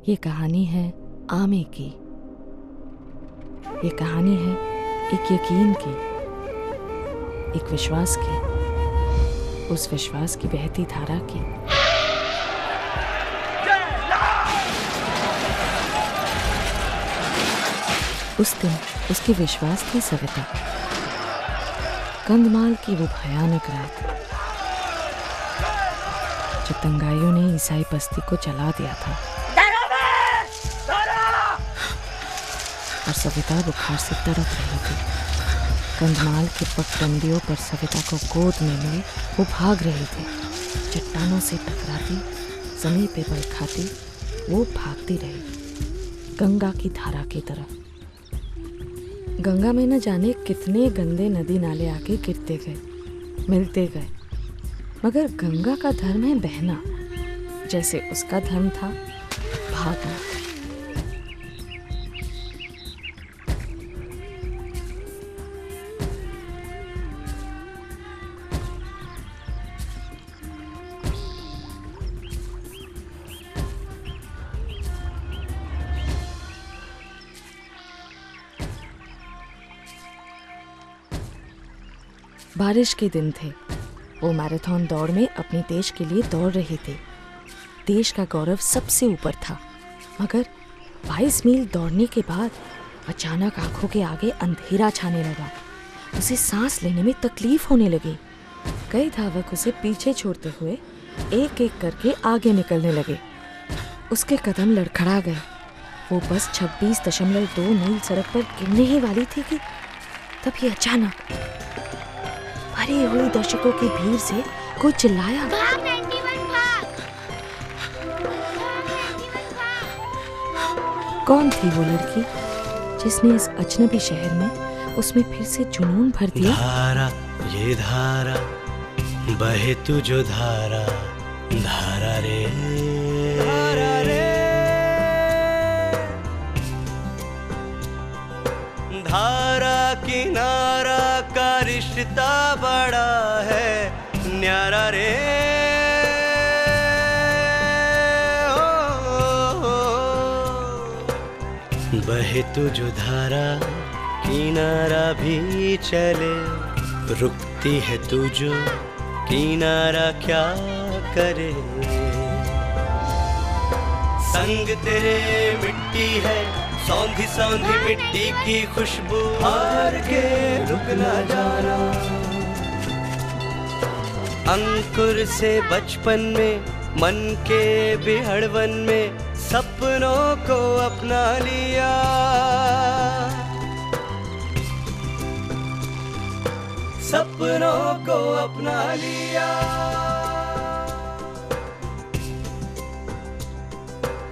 ये कहानी है आमे की। ये कहानी है एक यकीन की, एक विश्वास की, उस विश्वास की बहती धारा की। उस दिन उसकी विश्वास थी सविता। कंधमाल की वो भयानक रात जब दंगाइयों ने ईसाई बस्ती को जला दिया था और सविता बुखार से तड़प रही थी। कंधमाल के पगडंडियों पर सविता को गोद में लिए वो भाग रही थी। चट्टानों से टकराती, जमीन पे बल खाती, वो भागती रही गंगा की धारा की तरफ। गंगा में न जाने कितने गंदे नदी नाले आके गिरते गए, मिलते गए, मगर गंगा का धर्म है बहना, जैसे उसका धर्म था भागना। बारिश के दिन थे। वो मैराथन दौड़ में अपने देश के लिए दौड़ रही थी। देश का गौरव सबसे ऊपर था, मगर 22 मील दौड़ने के बाद अचानक आंखों के आगे अंधेरा छाने लगा। उसे सांस लेने में तकलीफ होने लगी। कई धावक उसे पीछे छोड़ते हुए एक एक करके आगे निकलने लगे। उसके कदम लड़खड़ा गए। वो बस 26.2 मील सड़क पर गिरने ही वाली थी कि तभी अचानक भरी हुई दर्शकों की भीड़ से कोई चिल्लाया, भाग 91 भाग! कौन थी वो लड़की जिसने इस अजनबी शहर में उसमें फिर से जुनून भर दिया? धारा ये धारा बहे तू जो धारा, धारा रे धारा रे, धारा किनारा का रिश्ता बड़ा है न्यारा रे। बहे तू जो धारा किनारा भी चले, रुकती है तू जो किनारा क्या करे। संग तेरे मिट्टी है, सौंधी सौंधी मिट्टी की खुशबू, हार के रुक ना जाना। अंकुर से बचपन में मन के बिहड़वन में सपनों को अपना लिया। सपनों को अपना लिया।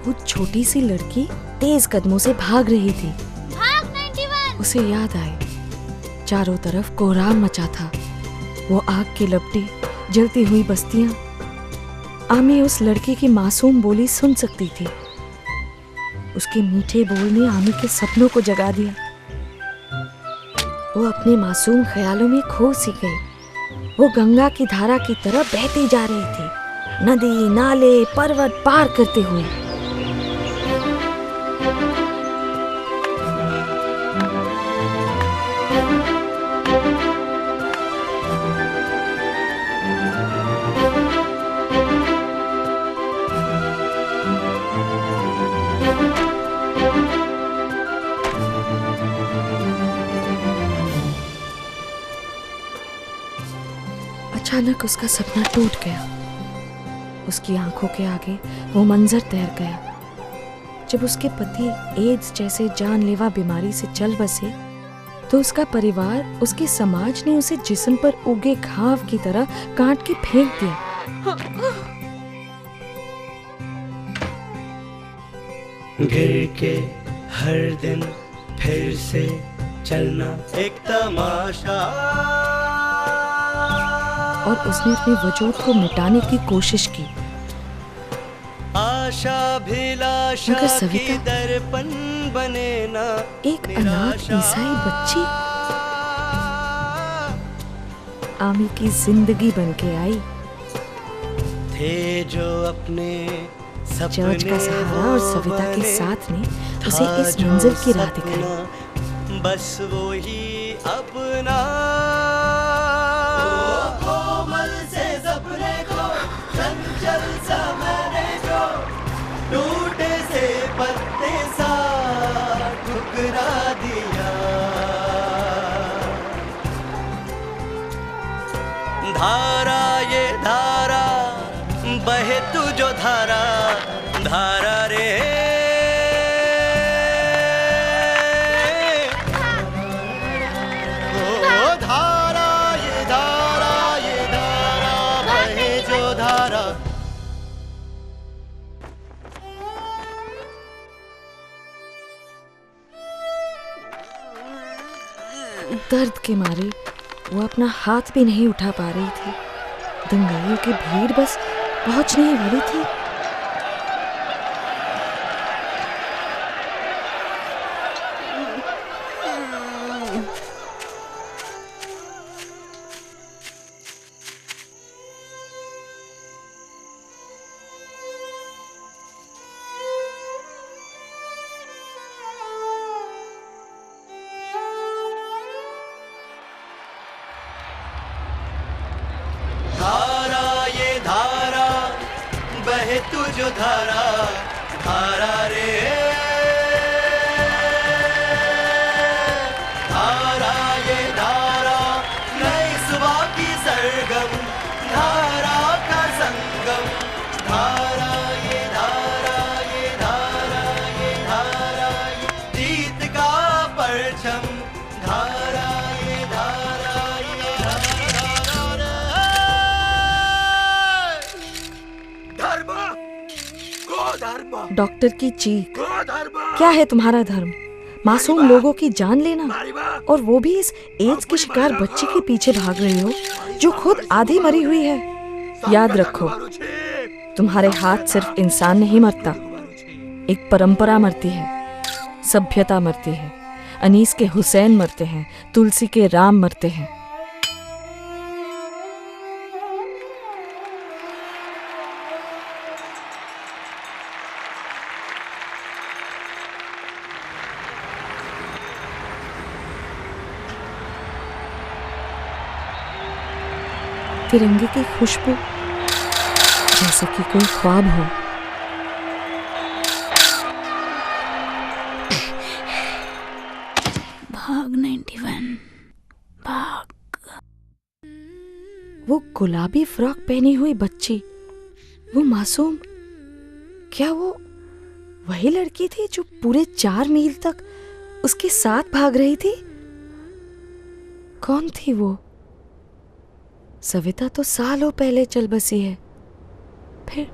वो छोटी सी लड़की तेज कदमों से भाग रही थी। भाग 91! उसे याद आए, चारों तरफ कोहराम मचा था। वो आग की लपटी, जलती हुई बस्तियां। आमी उस लड़की की मासूम बोली सुन सकती थी। उसके मीठे बोल ने आमी के सपनों को जगा दिया। वो अपने मासूम ख्यालों में खो सी गई। वो गंगा की धारा की तरह बहती जा रही थी, नदी नाले पर्वत पार करते हुए। अचानक उसका सपना टूट गया। उसकी आंखों के आगे वो मंजर तैर गया जब उसके पति एड्स जैसे जानलेवा बीमारी से चल बसे तो उसका परिवार, उसके समाज ने उसे जिस्म पर उगे घाव की तरह काट के फेंक दिया। गिर के हर दिन फिर से चलना एक तमाशा। और उसने अपने वजूद को मिटाने की कोशिश की। आशा भिलाषा मगर सविता, की दर्पण बने ना एक अनाथ ईसाई बच्ची आमी की जिंदगी बन के आई। थे जो अपने चर्च का सहारा और सविता के साथ ने उसे इस मंजिल की राह दिखाई। बस वो ही अपना कोमल से सपने को चंचल समरे को टूटे से पत्ते सा ठुकरा दिया। धारा ये धारा बहे तू जो धारा, धारा रे ओ धारा ये धारा, ये धारा बहे जो धारा। दर्द के मारे वो अपना हाथ भी नहीं उठा पा रही थी। दंगाइयों की भीड़ बस पहुंचने ही वाली थी। धारा ये धारा बहे तू जो धारा, धारा रे धारा ये धारा नई सुबह की सरगम, धारा का संगम। धारा ये धारा, ये धारा, ये धारा ये जीत का परचम। धारा ये धारा, ये धारा धर्म। डॉक्टर की चीख, क्या है तुम्हारा धर्म? मासूम लोगों की जान लेना, और वो भी इस एड्स की शिकार बच्ची के पीछे भाग रही हो जो खुद आधी मरी हुई है। याद रखो, तुम्हारे हाथ सिर्फ इंसान नहीं मरता, एक परंपरा मरती है, सभ्यता मरती है। अनीस के हुसैन मरते हैं, तुलसी के राम मरते हैं। तिरंगे की खुशबू जैसे कि कोई ख्वाब हो। भाग 91 भाग। वो गुलाबी फ्रॉक पहनी हुई बच्ची, वो मासूम, क्या वो वही लड़की थी जो पूरे 4 मील तक उसके साथ भाग रही थी? कौन थी वो? सविता तो सालों पहले चल बसी है, फिर